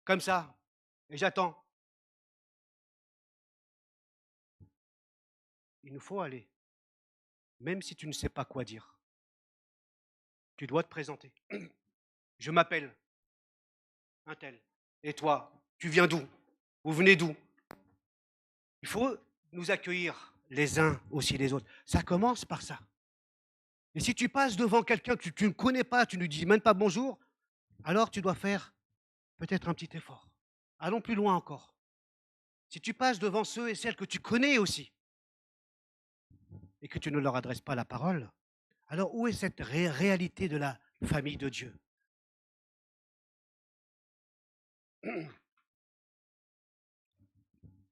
comme ça. Et j'attends. Il nous faut aller. Même si tu ne sais pas quoi dire, tu dois te présenter. Je m'appelle un tel. Et toi, tu viens d'où? Vous venez d'où? Il faut nous accueillir les uns aussi les autres. Ça commence par ça. Et si tu passes devant quelqu'un que tu ne connais pas, tu ne lui dis même pas bonjour, alors tu dois faire peut-être un petit effort. Allons plus loin encore. Si tu passes devant ceux et celles que tu connais aussi, et que tu ne leur adresses pas la parole, alors où est cette réalité de la famille de Dieu?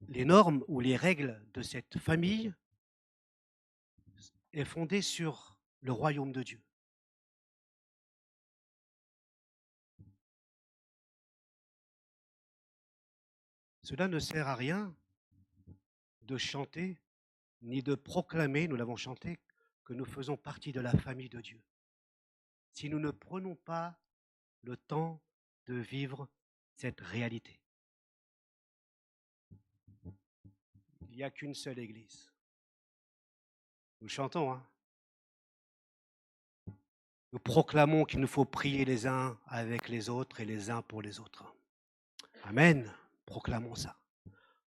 Les normes ou les règles de cette famille est fondée sur le royaume de Dieu. Cela ne sert à rien de chanter ni de proclamer, nous l'avons chanté, que nous faisons partie de la famille de Dieu, si nous ne prenons pas le temps de vivre cette réalité. Il n'y a qu'une seule église. Nous le chantons, hein. Nous proclamons qu'il nous faut prier les uns avec les autres et les uns pour les autres. Amen. Proclamons ça.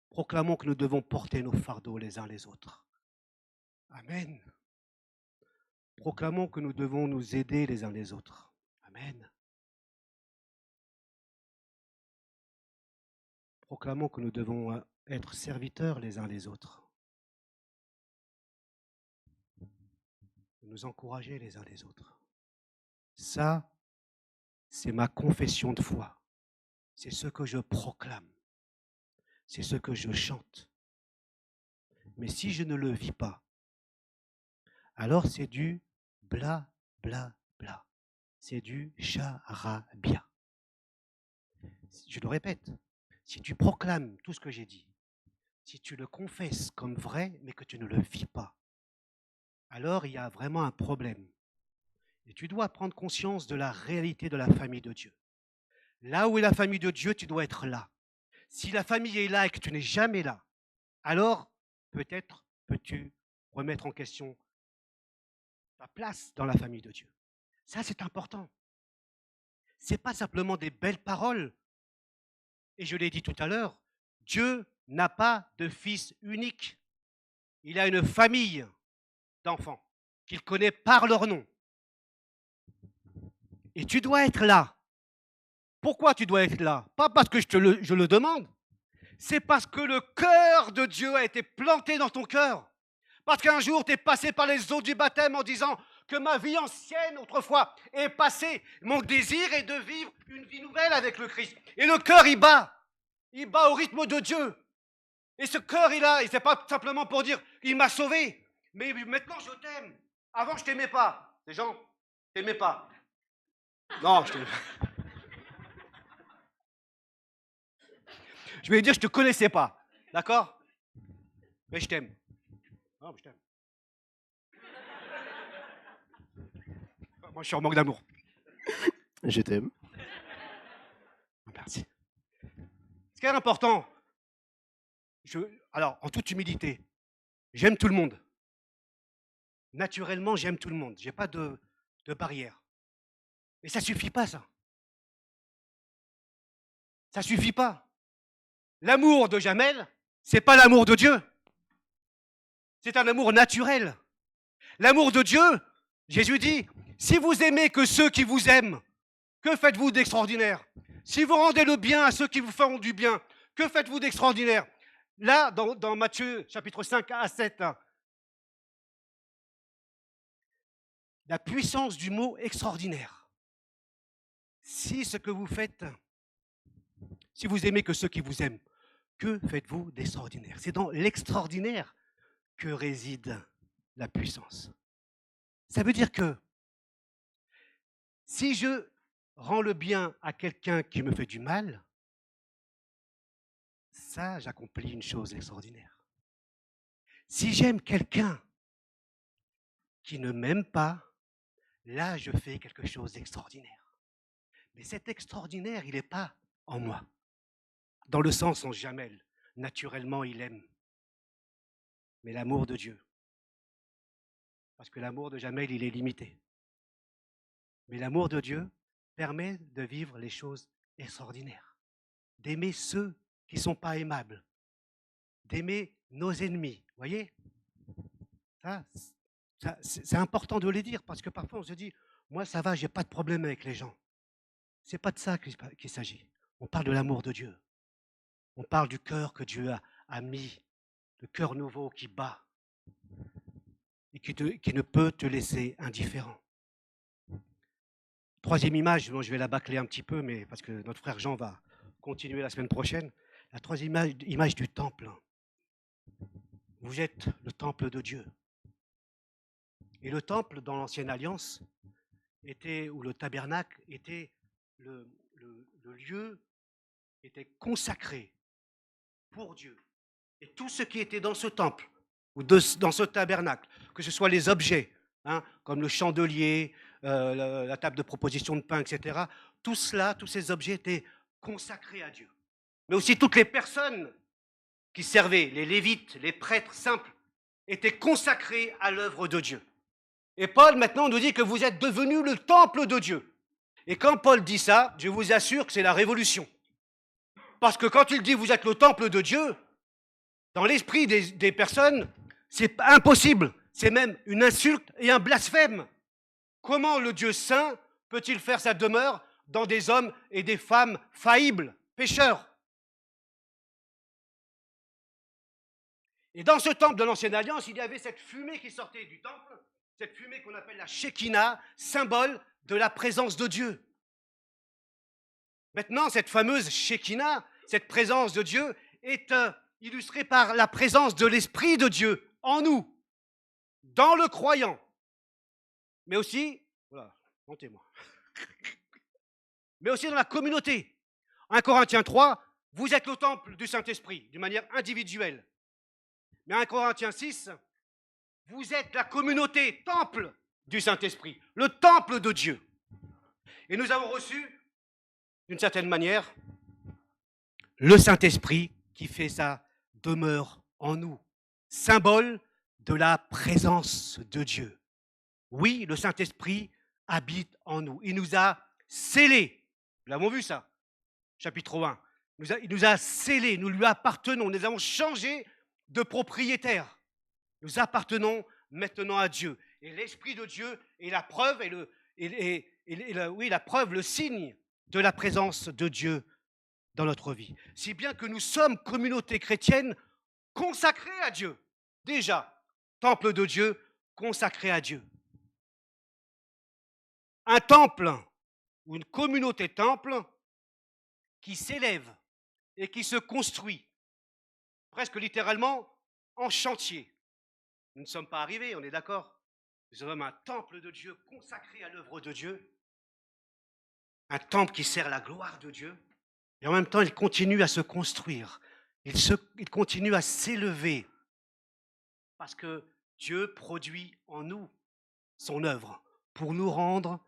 Proclamons que nous devons porter nos fardeaux les uns les autres. Amen. Proclamons que nous devons nous aider les uns les autres. Amen. Proclamons que nous devons être serviteurs les uns les autres. Nous encourager les uns les autres. Ça, c'est ma confession de foi. C'est ce que je proclame. C'est ce que je chante. Mais si je ne le vis pas, alors c'est du bla, bla, bla. C'est du charabia. Je le répète, si tu proclames tout ce que j'ai dit, si tu le confesses comme vrai, mais que tu ne le vis pas, alors il y a vraiment un problème. Et tu dois prendre conscience de la réalité de la famille de Dieu. Là où est la famille de Dieu, tu dois être là. Si la famille est là et que tu n'es jamais là, alors peut-être peux-tu remettre en question ta place dans la famille de Dieu. Ça, c'est important. Ce n'est pas simplement des belles paroles. Et je l'ai dit tout à l'heure, Dieu n'a pas de fils unique. Il a une famille d'enfants qu'il connaît par leur nom. Et tu dois être là. Pourquoi tu dois être là? Pas parce que je le demande. C'est parce que le cœur de Dieu a été planté dans ton cœur. Parce qu'un jour, tu es passé par les eaux du baptême en disant que ma vie ancienne, autrefois, est passée. Mon désir est de vivre une vie nouvelle avec le Christ. Et le cœur, il bat. Il bat au rythme de Dieu. Et ce cœur, il a, et c'est pas simplement pour dire, il m'a sauvé. Mais maintenant, je t'aime. Avant, je t'aimais pas. Les gens, je t'aimais pas. Non, je t'aimais pas. Je vais dire, je te connaissais pas. D'accord? Mais je t'aime. Non, mais je t'aime. Moi, je suis en manque d'amour. Je t'aime. Merci. Ce qui est important, alors, en toute humilité, j'aime tout le monde. Naturellement, j'aime tout le monde. Je n'ai pas de barrière. Mais ça ne suffit pas, ça. Ça ne suffit pas. L'amour de Jamel, ce n'est pas l'amour de Dieu. C'est un amour naturel. L'amour de Dieu, Jésus dit, si vous aimez que ceux qui vous aiment, que faites-vous d'extraordinaire? Si vous rendez le bien à ceux qui vous feront du bien, que faites-vous d'extraordinaire? Là, dans Matthieu chapitre 5 à 7, la puissance du mot extraordinaire. Si ce que vous faites, si vous aimez que ceux qui vous aiment, que faites-vous d'extraordinaire? C'est dans l'extraordinaire que réside la puissance. Ça veut dire que si je rends le bien à quelqu'un qui me fait du mal, ça, j'accomplis une chose extraordinaire. Si j'aime quelqu'un qui ne m'aime pas, là, je fais quelque chose d'extraordinaire. Mais cet extraordinaire, il n'est pas en moi. Dans le sens en Jamel, naturellement, il aime. Mais l'amour de Dieu, parce que l'amour de Jamel, il est limité. Mais l'amour de Dieu permet de vivre les choses extraordinaires, d'aimer ceux qui ne sont pas aimables, d'aimer nos ennemis. Vous voyez, c'est important de les dire, parce que parfois on se dit, moi ça va, j'ai pas de problème avec les gens. C'est pas de ça qu'il s'agit. On parle de l'amour de Dieu. On parle du cœur que Dieu a mis, le cœur nouveau qui bat et qui ne peut te laisser indifférent. Troisième image, bon, je vais la bâcler un petit peu, mais parce que notre frère Jean va continuer la semaine prochaine. La troisième image du temple. Vous êtes le temple de Dieu. Et le temple, dans l'Ancienne Alliance, ou le tabernacle, était le lieu était consacré pour Dieu. Et tout ce qui était dans ce temple, ou dans ce tabernacle, que ce soit les objets, comme le chandelier, la table de proposition de pain, etc., tout cela, tous ces objets étaient consacrés à Dieu. Mais aussi toutes les personnes qui servaient, les lévites, les prêtres simples, étaient consacrés à l'œuvre de Dieu. Et Paul maintenant nous dit que vous êtes devenus le temple de Dieu. Et quand Paul dit ça, je vous assure que c'est la révolution. Parce que quand il dit vous êtes le temple de Dieu, dans l'esprit des personnes, c'est impossible. C'est même une insulte et un blasphème. Comment le Dieu saint peut-il faire sa demeure dans des hommes et des femmes faillibles, pécheurs? Et dans ce temple de l'Ancienne Alliance, il y avait cette fumée qui sortait du temple, cette fumée qu'on appelle la Shekinah, symbole de la présence de Dieu. Maintenant, cette fameuse Shekinah, cette présence de Dieu, est illustrée par la présence de l'Esprit de Dieu en nous, dans le croyant. Mais aussi, voilà, montez-moi, mais aussi dans la communauté. 1 Corinthiens 3, vous êtes le temple du Saint-Esprit, d'une manière individuelle. Mais 1 Corinthiens 6, vous êtes la communauté, temple du Saint-Esprit, le temple de Dieu. Et nous avons reçu, d'une certaine manière, le Saint-Esprit qui fait sa demeure en nous, symbole de la présence de Dieu. Oui, le Saint-Esprit habite en nous. Il nous a scellés. Nous l'avons vu ça, chapitre 1. Il nous a scellés, nous lui appartenons, nous avons changé de propriétaire. Nous appartenons maintenant à Dieu. Et l'Esprit de Dieu est la preuve, la preuve, le signe de la présence de Dieu dans notre vie. Si bien que nous sommes communauté chrétienne consacrée à Dieu. Déjà, temple de Dieu, consacré à Dieu. Un temple ou une communauté temple qui s'élève et qui se construit, presque littéralement en chantier. Nous ne sommes pas arrivés, on est d'accord? Nous sommes un temple de Dieu consacré à l'œuvre de Dieu, un temple qui sert la gloire de Dieu, et en même temps, il continue à se construire, il continue à s'élever, parce que Dieu produit en nous son œuvre pour nous rendre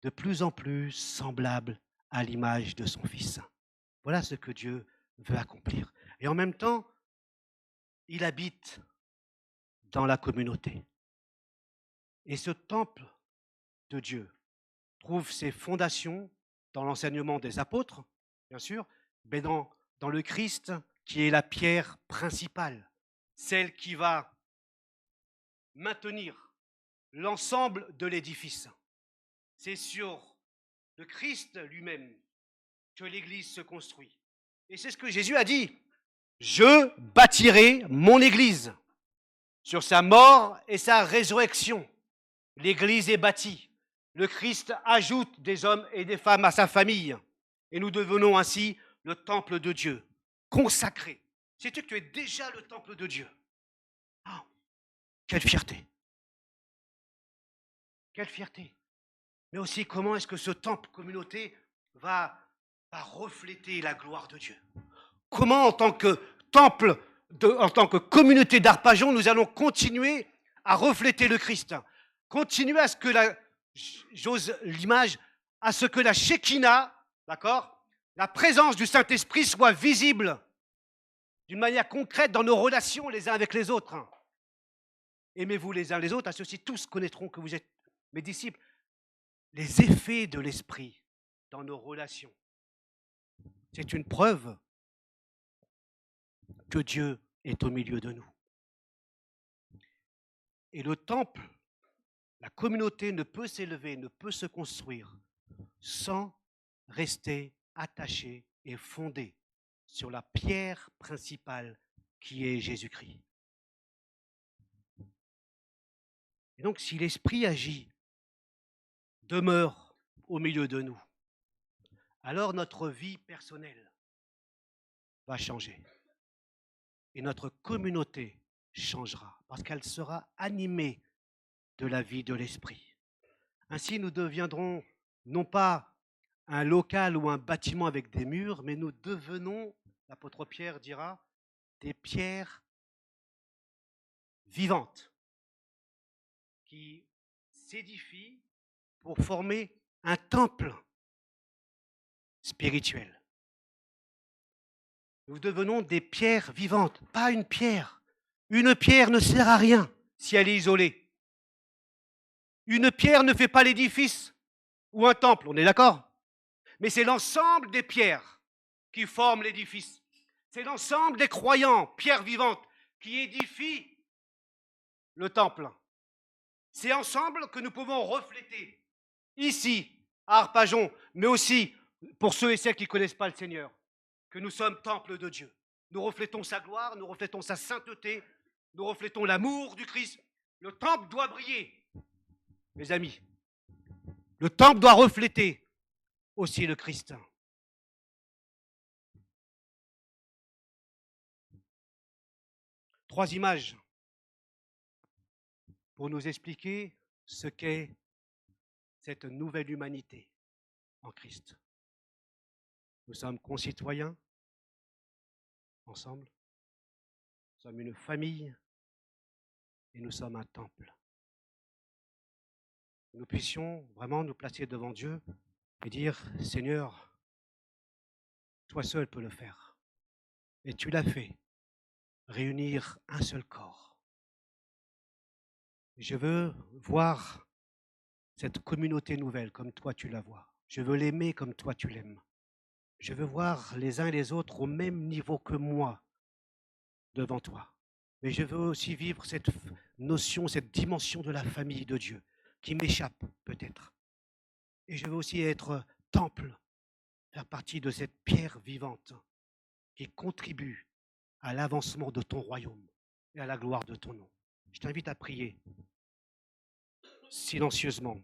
de plus en plus semblables à l'image de son Fils. Voilà ce que Dieu veut accomplir. Et en même temps, il habite dans la communauté. Et ce temple de Dieu trouve ses fondations dans l'enseignement des apôtres, bien sûr, mais dans le Christ qui est la pierre principale, celle qui va maintenir l'ensemble de l'édifice. C'est sur le Christ lui-même que l'Église se construit. Et c'est ce que Jésus a dit. Je bâtirai mon Église sur sa mort et sa résurrection. L'Église est bâtie. Le Christ ajoute des hommes et des femmes à sa famille. Et nous devenons ainsi le temple de Dieu, consacré. Sais-tu que tu es déjà le temple de Dieu? Quelle fierté! Quelle fierté! Mais aussi, comment est-ce que ce temple communauté va refléter la gloire de Dieu? Comment, en tant que temple, en tant que communauté d'Arpajon, nous allons continuer à refléter le Christ? Continuer à ce que j'ose l'image, à ce que la Shekinah, d'accord, la présence du Saint-Esprit soit visible d'une manière concrète dans nos relations les uns avec les autres. Aimez-vous les uns les autres, à ceux-ci tous connaîtront que vous êtes mes disciples. Les effets de l'Esprit dans nos relations, c'est une preuve que Dieu est au milieu de nous. Et le temple, la communauté ne peut s'élever, ne peut se construire sans rester attaché et fondé sur la pierre principale qui est Jésus-Christ. Et donc, si l'Esprit agit, demeure au milieu de nous, alors notre vie personnelle va changer. Et notre communauté changera, parce qu'elle sera animée de la vie de l'Esprit. Ainsi, nous deviendrons non pas un local ou un bâtiment avec des murs, mais nous devenons, l'apôtre Pierre dira, des pierres vivantes qui s'édifient pour former un temple spirituel. Nous devenons des pierres vivantes, pas une pierre. Une pierre ne sert à rien si elle est isolée. Une pierre ne fait pas l'édifice ou un temple, on est d'accord? Mais c'est l'ensemble des pierres qui forment l'édifice. C'est l'ensemble des croyants, pierres vivantes, qui édifient le temple. C'est ensemble que nous pouvons refléter, ici, à Arpajon, mais aussi pour ceux et celles qui ne connaissent pas le Seigneur, que nous sommes temple de Dieu. Nous reflétons sa gloire, nous reflétons sa sainteté, nous reflétons l'amour du Christ. Le temple doit briller, mes amis. Le temple doit refléter aussi le Christ. Trois images pour nous expliquer ce qu'est cette nouvelle humanité en Christ. Nous sommes concitoyens ensemble, nous sommes une famille et nous sommes un temple. Nous puissions vraiment nous placer devant Dieu et dire, Seigneur, toi seul peux le faire. Et tu l'as fait, réunir un seul corps. Je veux voir cette communauté nouvelle comme toi tu la vois. Je veux l'aimer comme toi tu l'aimes. Je veux voir les uns et les autres au même niveau que moi devant toi. Mais je veux aussi vivre cette notion, cette dimension de la famille de Dieu qui m'échappe peut-être. Et je veux aussi être temple, faire partie de cette pierre vivante qui contribue à l'avancement de ton royaume et à la gloire de ton nom. Je t'invite à prier silencieusement.